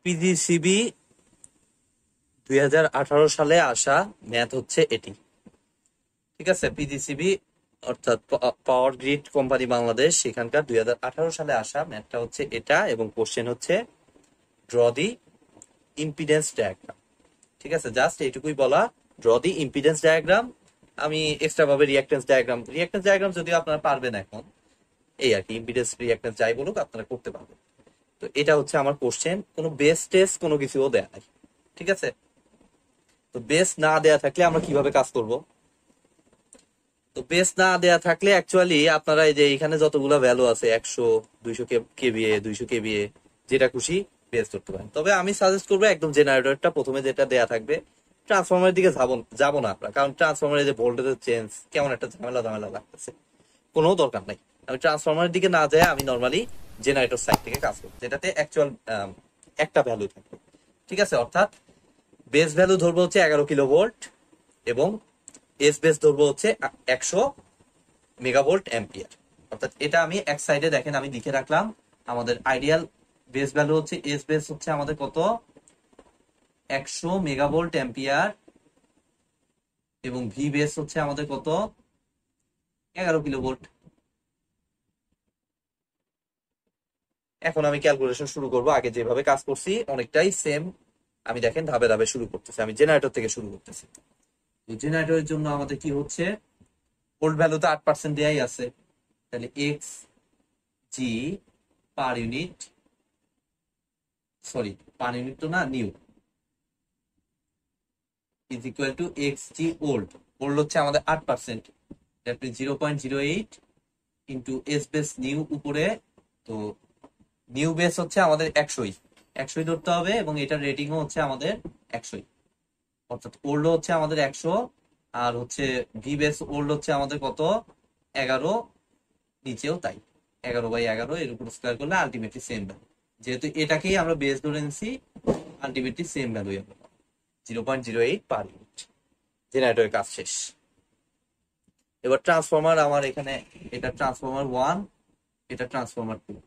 PGCB 2018 সালে আসা math হচ্ছে এটি। ঠিক আছে, পিজিসিবি অর্থাৎ পাওয়ার গ্রিড কোম্পানি বাংলাদেশ, সেখানকার 2018 সালে আসা ম্যাথটা হচ্ছে এটা, এবং কোশ্চেন হচ্ছে ড্র দি ইম্পিডেন্স ডায়াগ্রাম। ঠিক আছে, জাস্ট এইটুকুই বলা, ড্র দি ইম্পিডেন্স ডায়াগ্রাম। আমি এক্সট্রা ভাবে রিঅ্যাক্টেন্স ডায়াগ্রাম যদিও আপনারা পারবেন এখন, এই আর কি, ইম্পিডেন্স রিঅ্যাক্টেন্স যাই বলুক আপনারা করতে পারবেন। তো এটা হচ্ছে আমার কোশ্চেন, কোনো বেস টেস্ট কোনো কিছুও দেয়া নাই। ঠিক আছে, তো বেস না দেয়া থাকলে আমরা কিভাবে কাজ করব? তো বেস না দেয়া থাকলে অ্যাকচুয়ালি আপনারা এই যে এখানে যতগুলো ভ্যালু আছে 100, 200 কেভিএ, 200 কেভিএ, যেটা খুশি বেস ধরতে পারেন। তবে আমি সাজেস্ট করবো একদম জেনারেটরটা প্রথমে যেটা দেয়া থাকবে। ট্রান্সফরমারের দিকে যাবো না আমরা, কারণ ট্রান্সফরমারের যে ভোল্টেজের চেঞ্জ কেমন একটা ঝামেলা লাগতেছে, কোনো দরকার নাই। আমি ট্রান্সফরমারের দিকে না যায়, আমি নর্মালি জেনারেটর সাইড থেকে কাজ করবো, যেটাতে অ্যাকচুয়াল একটা ভ্যালু থাকবে। ঠিক আছে, অর্থাৎ বেস ভ্যালু ধরবো হচ্ছে 11 কিলো ভোল্ট, এবং এস বেস ধরবো হচ্ছে 100 মেগাভোল্ট অ্যাম্পিয়ার। অর্থাৎ এটা আমি এক সাইডে দেখেন আমি লিখে রাখলাম, আমাদের আইডিয়াল বেস ভ্যালু হচ্ছে, এস বেস হচ্ছে আমাদের কত, 100 মেগাভোল্ট অ্যাম্পিয়ার, এবং ভি বেস হচ্ছে আমাদের কত, 11 কিলো ভোল্ট। এখন আমি ক্যালকুলেশন শুরু করব, আগে যেভাবে কাজ করছি অনেকটাই সেম। আমি দেখেন ধাপে ধাপে শুরু করতেছি, আমি জেনারেটর থেকে শুরু করতেছি। জেনারেটরের জন্য আমাদের কি হচ্ছে, ভোল্ট ভ্যালু তো 8% দেয়াই আছে, তাহলে X G per unit, sorry per unit তো না, new is equal to X G old. Old হচ্ছে আমাদের 8%, that means 0.08 into S base new উপরে। তো নিউ বেস হচ্ছে আমাদের 100 ধরতে হবে, এবং এটার রেটিংও হচ্ছে আমাদের 100, অর্থাৎ ওল্ড হচ্ছে আমাদের 100, আর হচ্ছে ভি বেস ওল্ড হচ্ছে আমাদের কত, 11, নিচেও তাই 11/11, এর উপর স্কয়ার করলে আলটিমেটলি সেম ভ্যালু। যেহেতু এটাকেই আমরা বেস ধরে নিছি, আলটিমেটলি সেম ভ্যালু হবে 0.08 পার ইউনিট। জেনারেটরের কাজ শেষ। এবার ট্রান্সফরমার আমার এখানে, এটা ট্রান্সফরমার 1, এটা ট্রান্সফরমার 2।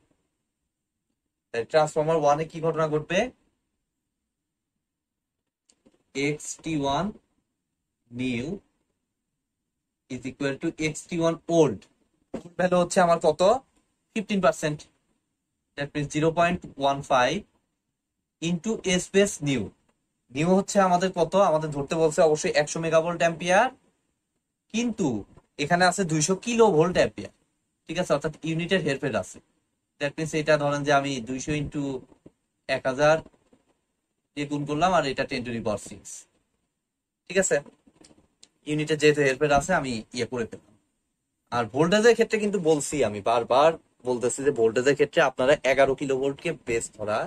তাই ট্রান্সফরমার 1 এ কি ঘটনা ঘটবে, xt1 new is equal two xt1 old. Value হচ্ছে আমার কত, 15%, that means 0.15 into S base new. New হচ্ছে আমাদের কত, আমাদের ধরতে বলছে অবশ্যই 100 মেগাভোল্ট অ্যাম্পিয়ার, কিন্তু এখানে আছে 200 কিলো ভোল্ট অ্যাম্পিয়ার। ঠিক আছে, অর্থাৎ ইউনিটের হেরফের আছে। দ্যাট মিন্স এটা ধরেন যে আমি 200 ইন্টু 1000 দিয়ে গুণ করলাম, আর এটা 10⁶। ঠিক আছে, ইউনিটের যেহেতু হেরফের আছে আমি ইয়ে করে ফেললাম। আর ভোল্টেজের ক্ষেত্রে কিন্তু বলছি, আমি বারবার বলতেছি যে ভোল্টেজের ক্ষেত্রে আপনারা 11 কিলো ভোল্টকে বেস ধরা,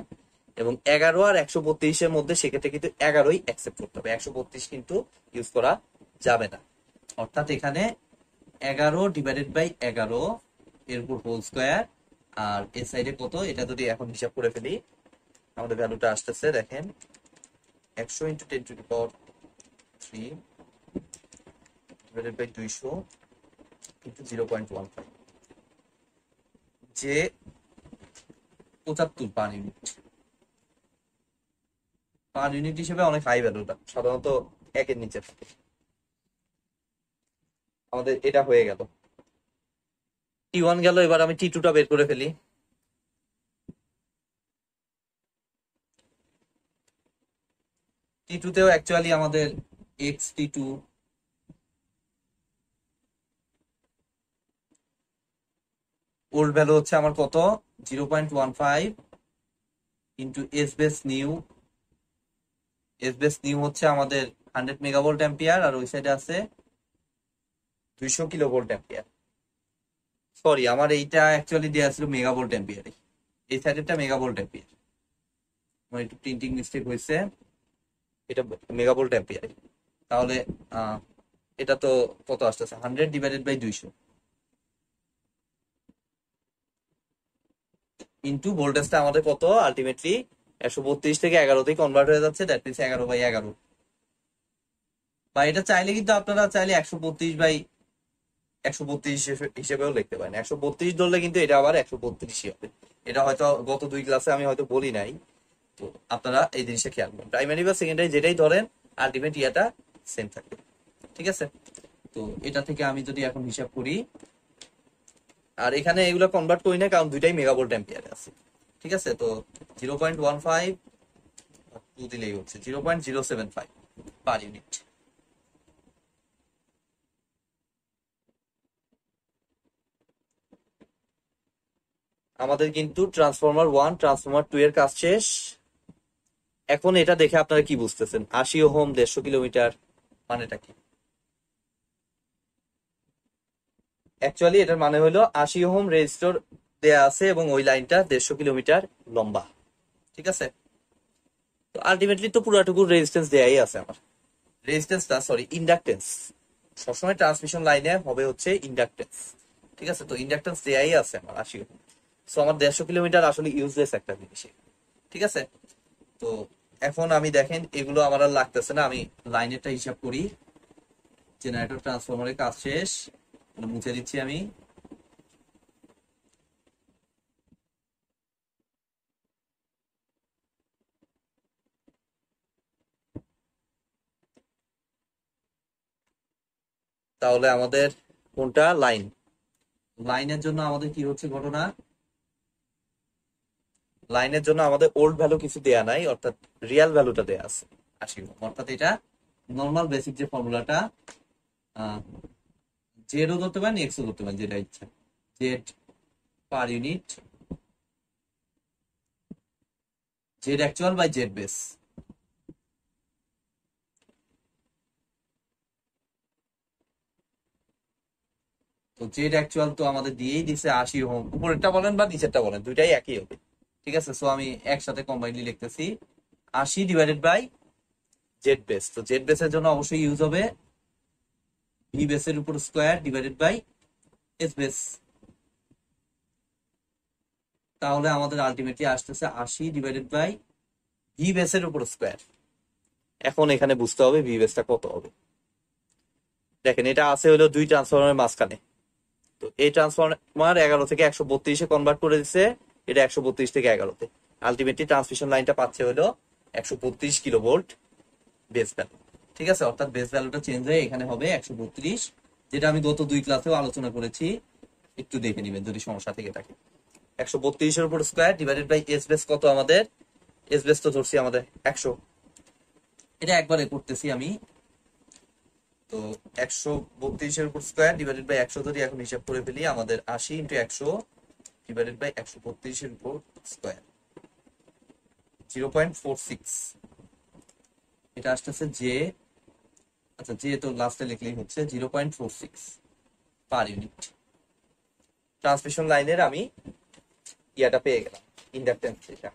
এবং 11 আর 132-এর মধ্যে সেক্ষেত্রে কিন্তু 11ই অ্যাকসেপ্ট করতে হবে, 132 কিন্তু ইউজ করা যাবে না। অর্থাৎ এখানে 11/11 এর উপর হোল স্কোয়ার, আর এর সাইডে কত, এটা যদি এখন হিসাব করে ফেলি আমাদের ভ্যালুটা আসতেছে, দেখেন 100 ইন্টু 10⁻³ ডিভাইডেড বাই 200 ইন্টু 0.15, যে 75 পার ইউনিট। পার ইউনিট হিসেবে অনেক হাই ভ্যালুটা, সাধারণত 1-এর নিচে থাকে। আমাদের এটা হয়ে গেল, T1 গেল। এবার আমি T2টা বের করে ফেলি। T2তেও অ্যাকচুয়ালি আমাদের xt2 ওল্ড ভ্যালু হচ্ছে আমার কত, 0.15 into S base new. S base new হচ্ছে আমাদের 100 মেগাভোল্ট অ্যাম্পিয়ার, আর ওই সাইডে আছে 200 কিলো ভোল্ট অ্যাম্পিয়ার। সরি, আমার এইটা অ্যাকচুয়ালি দেওয়া ছিল মেগাভোল্ট অ্যাম্পিয়ারে, এই সাইডেরটা মেগাভোল্ট অ্যাম্পিয়ার, আমার একটু প্রিন্টিং মিস্টেক হয়েছে, এটা মেগাভোল্ট অ্যাম্পিয়ারে। তাহলে এটা তো কত আসতেছে, 100/200 ইন্টু ভোল্টেজটা আমাদের কত, আলটিমেটলি 132 থেকে 11-তে কনভার্ট হয়ে যাচ্ছে, দ্যাট মিনস 11/11। বা এটা চাইলে কিন্তু আপনারা চাইলে 132 হিসেবেও লিখতে পারেন। 132 ধরলে কিন্তু এটা আবার 132ই হবে। এটা হয়তো গত 2 ক্লাসে আমি হয়তো বলি নাই, তো আপনারা এই জিনিসটা খেয়াল করুন। প্রাইমারি বা সেকেন্ডারি যেটাই ধরেন আলটিমেট ইয়াটা সেম থাকবে। ঠিক আছে, তো এটা থেকে আমি যদি এখন হিসাব করি, আর এখানে এগুলো কনভার্ট করি না কারণ দুইটাই মেগাভোল্ট অ্যাম্পিয়ারে আছে। ঠিক আছে, তো 0.15 2 দিলেই হচ্ছে 0.075 পার ইউনিট। আমাদের কিন্তু ট্রান্সফরমার 1 ট্রান্সফরমার 2 এর কাজ শেষ। এখন এটা দেখে আপনারা কি বুঝতেছেন? 80 ওহম 150 কিলোমিটার মানেটা কি? অ্যাকচুয়ালি এটার মানে হলো 80 ওহম রেজিস্টর দেয়া আছে এবং ওই লাইনটা 150 কিলোমিটার লম্বা। ঠিক আছে, তো আলটিমেটলি তো পুরাটুকু রেজিস্ট্যান্স দেয়াই আছে আমার। রেজিস্ট্যান্সটা সরি ইন্ডাকটেন্স, সবসময় ট্রান্সমিশন লাইনে হবে হচ্ছে ইন্ডাকটেন্স। ঠিক আছে, তো ইন্ডাকটেন্স দেয়াই আছে আমার 80 ওহম। সো আমার 150 কিলোমিটার আসলে ইউজলেস একটা জিনিস। ঠিক আছে, তো এখন আমি দেখেন এগুলো আমার আর লাগতেছে না, আমি লাইনেরটা হিসাব করি। জেনারেটর ট্রান্সফরমারের কাজ শেষ, মুছে দিচ্ছি আমি। তাহলে আমাদের কোনটা লাইন? লাইনের জন্য আমাদের কি হচ্ছে ঘটনা? লাইনের জন্য আমাদের ওল্ড ভ্যালু কিছু দেয়া নাই, অর্থাৎ রিয়েল ভ্যালুটা দেয়া আছে 80 ওহম। অর্থাৎ এটা নর্মাল বেসিক যে ফর্মুলাটা, জেডও ধরতে পারেন এক্সও ধরতে পারেন, যেটা ইচ্ছা। Z per unit, Z actual by Z base. তো জেড অ্যাকচুয়াল তো আমাদের দিয়েই দিছে 80 ওহম, উপরেরটা বলেন বা নিচেরটা বলেন দুইটাই একই হবে। ঠিক আছে, সো আমি একসাথে কম্বাইনলি লিখতেছি 80 ডিভাইডেড বাই জেড বেস। তো জেড বেসের জন্য অবশ্যই ইউজ হবে ভি বেসের উপর square divided by S base. তাহলে আমাদের আলটিমেটলি আসতেছে 80 ডিভাইডেড বাই ভি বেসের উপর স্কোয়ার। এখন এখানে বুঝতে হবে ভি বেসটা কত হবে। দেখেন এটা আছে হলো দুই ট্রান্সফরমারের মাঝখানে, তো এই ট্রান্সফরমার 11 থেকে 132-এ কনভার্ট করে দিচ্ছে, এটা 132 থেকে 11-তে। আলটিমেটলি ট্রান্সমিশন লাইনটা পাচ্ছে হলো 132 কিলোভোল্ট বেস ভ্যালু। ঠিক আছে, অর্থাৎ বেস ভ্যালুটা চেঞ্জ হয়ে এখানে হবে 132, যেটা আমি গত 2 ক্লাসেও আলোচনা করেছি। একটু দেখে নিবেন যদি সমস্যা থেকে থাকে। 132-এর উপর square divided by S base কত আমাদের? এস বেস তো ধরছি আমাদের 100, এটা একবারে করতেছি আমি। তো 132-এর উপর স্কোয়ার ডিভাইডেড বাই 100 ধরি, এখন হিসাব করে ফেলি। আমাদের 80 ইন্টু 100 ডিভাইডেড বাই 132-এর উপর স্কোয়ার 0.46। এটা আসতেছে যে, আচ্ছা যে তো লাস্টে লিখলেই হচ্ছে 0.46 পার ইউনিট। ট্রান্সমিশন লাইনের আমি ইয়াটা পেয়ে গেলাম, ইন্ডাকটেন্স এটা।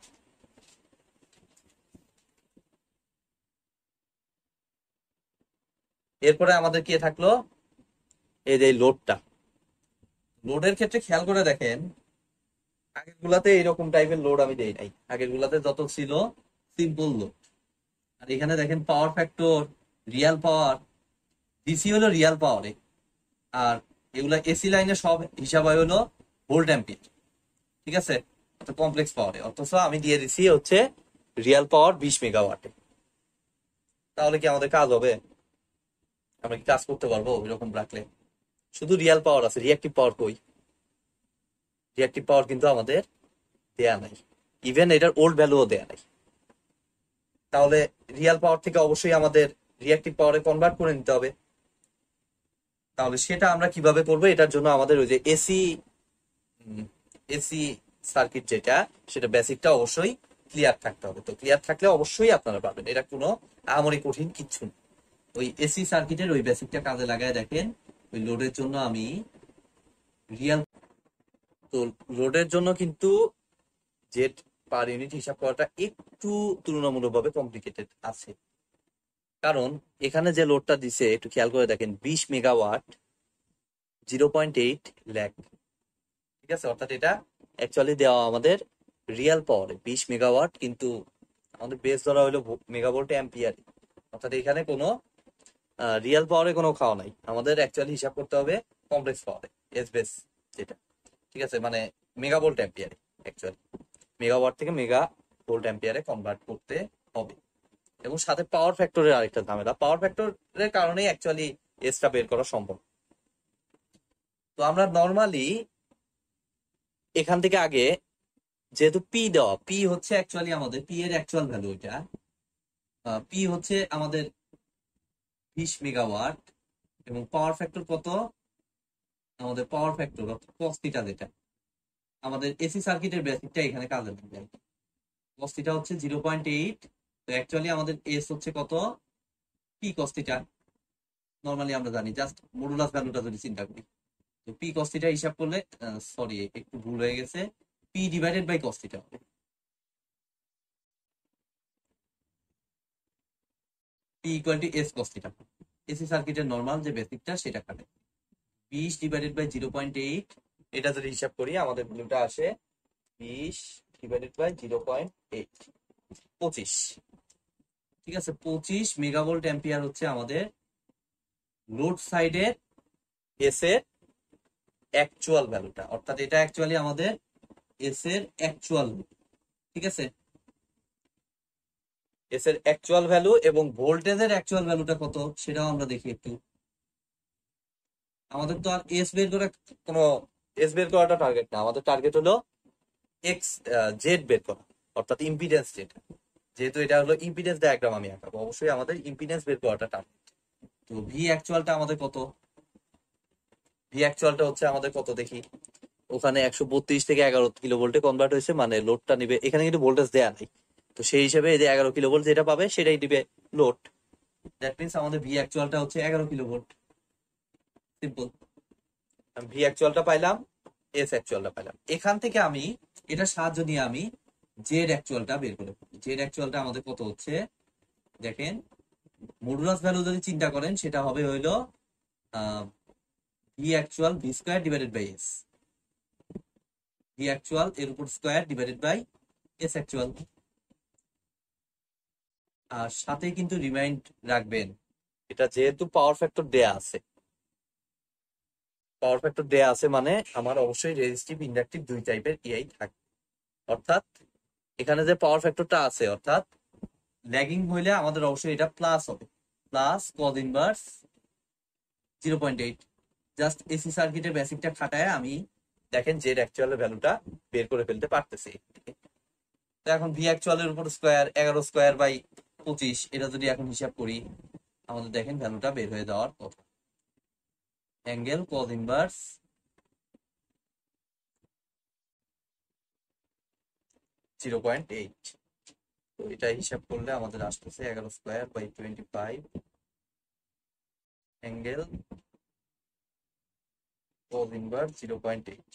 এরপরে আমাদের কি থাকলো? এই যে লোডটা। লোডের ক্ষেত্রে খেয়াল করে দেখেন, আগের গুলাতে এরকম টাইপের লোড আমি দেই নাই। আগের গুলাতে যত ছিল সিম্পল লোড, আর এখানে দেখেন পাওয়ার ফ্যাক্টর, রিয়াল পাওয়ার, ডিসি হলো রিয়াল পাওয়ারে, আর এগুলা এসি লাইনে সব হিসাব হয় হলো ভোল্ট অ্যাম্পিয়ার। ঠিক আছে, কমপ্লেক্স পাওয়ারে, অথচ আমি দিয়ে দিছি হচ্ছে রিয়াল পাওয়ার 20 মেগাওয়াটে। তাহলে কি আমাদের কাজ হবে? আমরা কি কাজ করতে পারবো এরকম রাখলে? শুধু রিয়াল পাওয়ার আছে, রিয়াক্টিভ পাওয়ার কই? রিয়াক্টিভ পাওয়ার কিন্তু আমাদের দেয়া নাই, ইভেন এটার ওল্ড ভ্যালুও দেয়া নাই। তাহলে রিয়াল পাওয়ার থেকে অবশ্যই আমাদের রিয়াক্টিভ পাওয়ারে কনভার্ট করে নিতে হবে। তাহলে সেটা আমরা কিভাবে করবো? এটার জন্য আমাদের ওই যে এসি এসি সার্কিট যেটা, সেটা বেসিকটা অবশ্যই ক্লিয়ার থাকতে হবে। তো ক্লিয়ার থাকলে অবশ্যই আপনারা পারবেন, এটা কোনো আহামরি কঠিন কিচ্ছু না। ওই এসি সার্কিটের ওই বেসিকটা কাজে লাগায় দেখেন। ওই লোডের জন্য আমি রিয়াল, তো লোডের জন্য কিন্তু জেড পার ইউনিট হিসাব করাটা একটু তুলনামূলকভাবে কমপ্লিকেটেড আছে, কারণ এখানে যে লোডটা দিছে একটু খেয়াল করে দেখেন, 20 মেগাওয়াট 0.8 লাখ। ঠিক আছে, অর্থাৎ এটা অ্যাকচুয়ালি দেওয়া আমাদের রিয়েল পাওয়ারে 20 মেগাওয়াট, কিন্তু আমাদের বেস ধরা হলো মেগাভোল্ট অ্যাম্পিয়ার। অর্থাৎ এখানে কোনো রিয়েল পাওয়ারে কোনো খাওয়া নাই, আমাদের অ্যাকচুয়ালি হিসাব করতে হবে কমপ্লেক্স পাওয়ারে, এস বেস যেটা, ঠিক আছে, মানে মেগাভোল্ট অ্যাম্পিয়ারে, অ্যাকচুয়ালি মেগাওয়াট থেকে মেগা ভোল্ট অ্যাম্পিয়ারে কনভার্ট করতে হবে। এবং সাথে পাওয়ার ফ্যাক্টরের আরেকটা ঝামেলা, পাওয়ার ফ্যাক্টরের কারণেই অ্যাকচুয়ালি এসটা বের করা সম্ভব। তো আমরা নর্মালি এখান থেকে আগে, যেহেতু পি দেওয়া, পি হচ্ছে অ্যাকচুয়ালি আমাদের পি এর অ্যাকচুয়াল ভ্যালু, এটা পি হচ্ছে আমাদের 20 মেগাওয়াট, এবং পাওয়ার ফ্যাক্টর কত, আমাদের পাওয়ার ফ্যাক্টর কস থিটা, যেটা আমাদের এসি সার্কিটের বেসিকটা এখানে কাজে লাগবে। কস থিটা হচ্ছে 0.8, তো অ্যাকচুয়ালি আমাদের এস হচ্ছে কত, পি কস থিটা। নর্মালি আমরা জানি, জাস্ট মডুলাস ভ্যালুটা যদি চিন্তা করি, তো পি কস থিটা হিসাব করলে, সরি একটু ভুল হয়ে গেছে, P divided by cos theta হবে, P equal to S cos theta. AC সার্কিটের নর্মাল যে বেসিকটা সেটা কাটে 20 ডিভাইডেড বাই 0.8, এটা যদি হিসাব করি আমাদের ভ্যালুটা আসে 20 ডিভাইডেড বাই 0.8, 25। ঠিক আছে, 25 মেগাভোল্ট অ্যাম্পিয়ার হচ্ছে আমাদের লোড সাইডের এস এর অ্যাকচুয়াল ভ্যালুটা, অর্থাৎ এটা অ্যাকচুয়ালি আমাদের এস এর অ্যাকচুয়াল, ঠিক আছে, এস এর অ্যাকচুয়াল ভ্যালু। এবং ভোল্টেজের অ্যাকচুয়াল ভ্যালুটা কত সেটাও আমরা দেখি একটু। আমাদের তো আর এস বের করা কোনো, এস বের করাটা টার্গেট না, আমাদের টার্গেট হলো এক্স জেড বের করা, অর্থাৎ ইম্পিডেন্স যেটা, যেহেতু এটা হলো ইম্পিডেন্স ডায়াগ্রাম আমি আঁকাবো, অবশ্যই আমাদের ইম্পিডেন্স বের করাটা টার্গেট। তো ভি অ্যাকচুয়ালটা আমাদের কত, ভি অ্যাকচুয়ালটা হচ্ছে আমাদের কত দেখি, ওখানে 132 থেকে 11 কিলোভোল্টে কনভার্ট হয়েছে, মানে লোডটা নিবে, এখানে কিন্তু ভোল্টেজ দেয়া নাই, তো সেই হিসেবে এই যে 11 কিলোভোল্ট যেটা পাবে সেটাই দিবে লোড। দ্যাট মিনস আমাদের ভি অ্যাকচুয়ালটা হচ্ছে 11 কিলোভোল্ট। সিম্পল, ভি অ্যাকচুয়ালটা পাইলাম, এস অ্যাকচুয়ালটা পাইলাম। এখান থেকে আমি এটা সাহায্য নিয়ে আমি জেড অ্যাকচুয়ালটা বের করে ফেলি। জেড অ্যাকচুয়ালটা আমাদের কত হচ্ছে দেখেন, মডুলাস ভ্যালু যদি চিন্তা করেন সেটা হবে হইলো V actual V square divided by S, V actual এর উপর square divided by S actual. আর সাথে কিন্তু রিমাইন্ড রাখবেন, এটা যেহেতু পাওয়ার ফ্যাক্টর দেয়া আছে, পাওয়ার ফ্যাক্টর দেয়া আছে মানে আমার অবশ্যই রেজিস্টিভ ইন্ডাকটিভ দুই টাইপের ইআই থাকে। অর্থাৎ এখানে যে পাওয়ার ফ্যাক্টরটা আছে, অর্থাৎ ল্যাগিং হইলে আমাদের অবশ্যই এটা প্লাস হবে, plus cos inverse 0.8। Just AC সার্কিটের বেসিকটা খাটায় আমি দেখেন জেড অ্যাকচুয়ালের ভ্যালুটা বের করে ফেলতে পারতেছি। তো এখন ভি অ্যাকচুয়ালের উপর স্কোয়ার 11 স্কোয়ার বাই 25, এটা যদি এখন হিসাব করি আমাদের দেখেন ভ্যালুটা বের হয়ে যাওয়ার কথা, অ্যাঙ্গেল কজ ইনভার্স 0.8। তো এটা হিসাব করলে আমাদের আসতেছে 11 square by 25, angle cos inverse 0.8,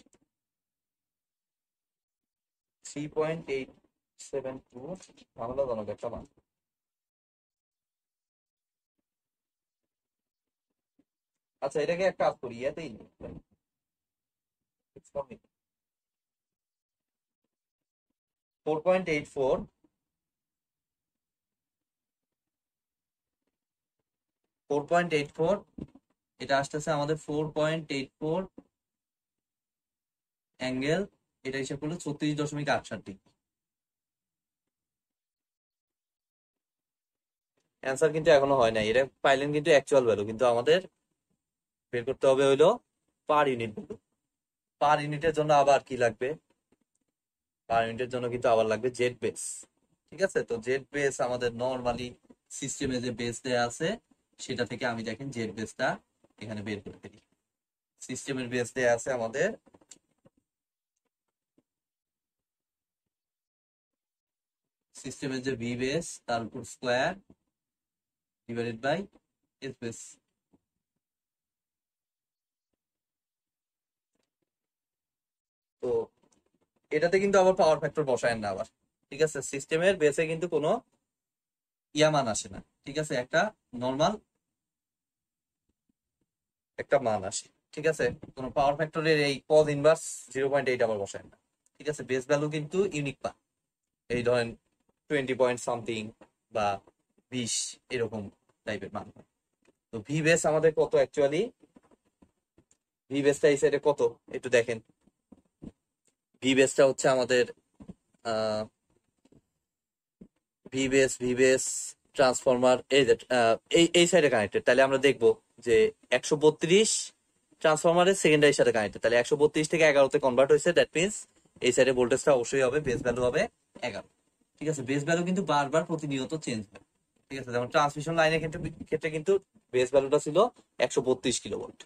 3.872 বাংলাজনক একটা মান। আচ্ছা, এটাকে একটা কাজ করি, ইয়াতেই 4.84, 4.84, এটা আসতেছে আমাদের 4.84 অ্যাঙ্গেল, এটা হিসাব করলে 36.68। অ্যান্সার কিন্তু এখনো হয় নাই, এটা পাইলেন কিন্তু অ্যাকচুয়াল ভ্যালু, কিন্তু আমাদের বের করতে হবে হইলো পার ইউনিট ভ্যালু। পার ইউনিটের জন্য আবার কি লাগবে, পার ইউনিটের জন্য কিন্তু আবার লাগবে জেড বেস। ঠিক আছে, তো জেড বেস আমাদের নর্মালি সিস্টেমে যে বেস দেয়া আছে সেটা থেকে আমি দেখেন জেড বেসটা এখানে বের করে ফেলি। সিস্টেমের বেস দেয়া আছে আমাদের সিস্টেমের যে ভি বেস তার উপর square divided by S base. তো এটাতে কিন্তু আবার পাওয়ার ফ্যাক্টর বসায় না আবার, ঠিক আছে, সিস্টেমের বেসে কিন্তু কোনো ইয়া মান আসে না, ঠিক আছে, একটা নর্মাল একটা মান আসে, ঠিক আছে, কোনো পাওয়ার ফ্যাক্টরের এই কজ ইনভার্স 0.8 আবার বসায় না, ঠিক আছে, বেস ভ্যালু কিন্তু ইউনিক পান, এই ধরেন 20 পয়েন্ট সামথিং বা 20 এরকম টাইপের মান হয়। তো ভি বেস আমাদের কত অ্যাকচুয়ালি ভি বেসটা এই সাইডে কত একটু দেখেন। ভি বেসটা হচ্ছে আমাদের আহ ভি বেস ট্রান্সফরমার এই যে এই সাইডে কানেক্টেড, তাহলে আমরা দেখবো যে 132 ট্রান্সফরমারের সেকেন্ডারির সাথে কানেক্টেড, তাহলে 132 থেকে 11তে কনভার্ট হয়েছে। দ্যাট মিনস এই সাইডে ভোল্টেজটা অবশ্যই হবে, বেস ভ্যালু হবে 11। ঠিক আছে, বেস ভ্যালু কিন্তু বারবার প্রতিনিয়ত চেঞ্জ হয়। ঠিক আছে, যেমন ট্রান্সমিশন লাইনের ক্ষেত্রে কিন্তু বেস ভ্যালুটা ছিল 132 কিলোভোল্ট,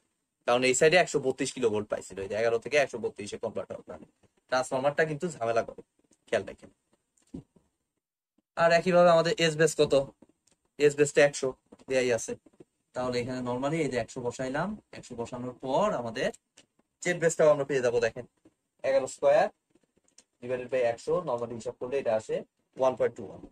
কারণ এই সাইডে 132 কিলোভোল্ট পাইছিল, এই যে 11 থেকে 132-এ কনভার্ট হওয়ার কারণে ট্রান্সফরমারটা কিন্তু ঝামেলা করে, খেয়াল রাখেন। আর একইভাবে আমাদের এস বেস কত, এস বেসটা 100 দেয়াই আছে, তাহলে এখানে নর্মালি এই যে 100 বসাইলাম, 100 বসানোর পর আমাদের জেড বেসটাও আমরা পেয়ে যাবো। দেখেন 11 স্কোয়ার ডিভাইডেড বাই 100, নর্মালি হিসাব করলে এটা আসে 1.21।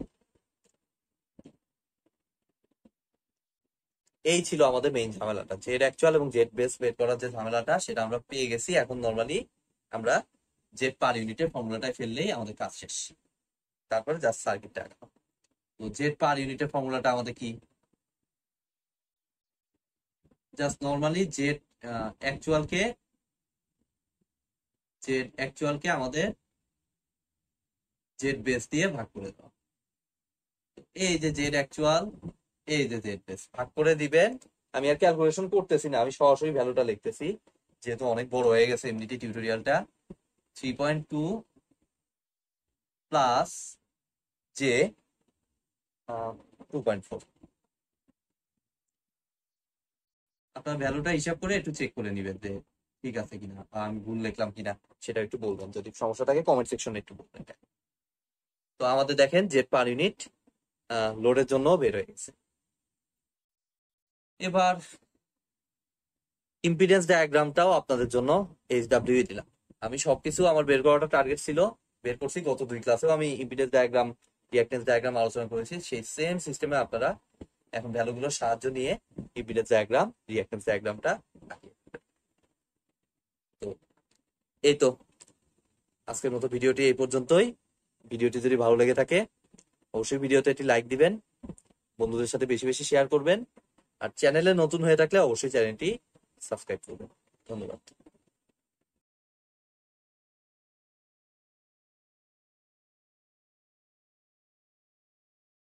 এই ছিল আমাদের মেইন ঝামেলাটা, জেড অ্যাকচুয়াল এবং জেড বেস বের করার যে ঝামেলাটা, সেটা আমরা পেয়ে গেছি। এখন নর্মালি আমরা জেড পার ইউনিটের ফর্মুলাটাই ফেললেই আমাদের কাজ শেষ, তারপরে জাস্ট সার্কিটটা আঁকানো। তো জেড পার ইউনিটের ফর্মুলাটা আমাদের কি, জাস্ট নর্মালি অ্যাকচুয়ালকে জেড অ্যাকচুয়ালকে আমাদের জেড বেস দিয়ে ভাগ করে দেওয়া। এই যে জেড অ্যাকচুয়াল, এই যে জেড বেস ভাগ করে দিবেন। আমি আর ক্যালকুলেশন করতেছি না, আমি সরাসরি ভ্যালুটা লিখতেছি, যেহেতু অনেক বড় হয়ে গেছে এমনিতে টিউটোরিয়ালটা। 3.2 প্লাস জে 2.4। আপনার ভ্যালুটা হিসাব করে একটু চেক করে নিবেন যে ঠিক আছে কিনা, বা আমি ভুল লিখলাম কিনা সেটা একটু বলবেন, যদি সমস্যা থাকে কমেন্ট সেকশনে একটু বলবেন। তো আমাদের দেখেন জেড পার ইউনিট লোডের জন্য বের হয়ে গেছে। এবার ইম্পিডেন্স ডায়াগ্রামটাও আপনাদের জন্য এইচডব্লিউ দিলাম। আমি সবকিছু আমার বের করাটা টার্গেট ছিল, বের করছি। গত 2 ক্লাসেও আমি ইম্পিডেন্স ডায়াগ্রাম, রিঅ্যাকট্যান্স ডায়াগ্রাম আলোচনা করেছি, সেই সেম সিস্টেমে আপনারা এখন ভ্যালুগুলোর সাহায্য নিয়ে ইম্পিডেন্স ডায়াগ্রাম, রিঅ্যাকট্যান্স ডায়াগ্রামটা আঁকিয়ে। তো এই তো আজকের মতো ভিডিওটি এই পর্যন্তই। ভিডিওটি যদি ভালো লেগে থাকে অবশ্যই ভিডিওতে একটি লাইক দিবেন, বন্ধুদের সাথে বেশি বেশি শেয়ার করবেন, আর চ্যানেলে নতুন হয়ে থাকলে অবশ্যই চ্যানেলটি সাবস্ক্রাইব করবেন। ধন্যবাদ।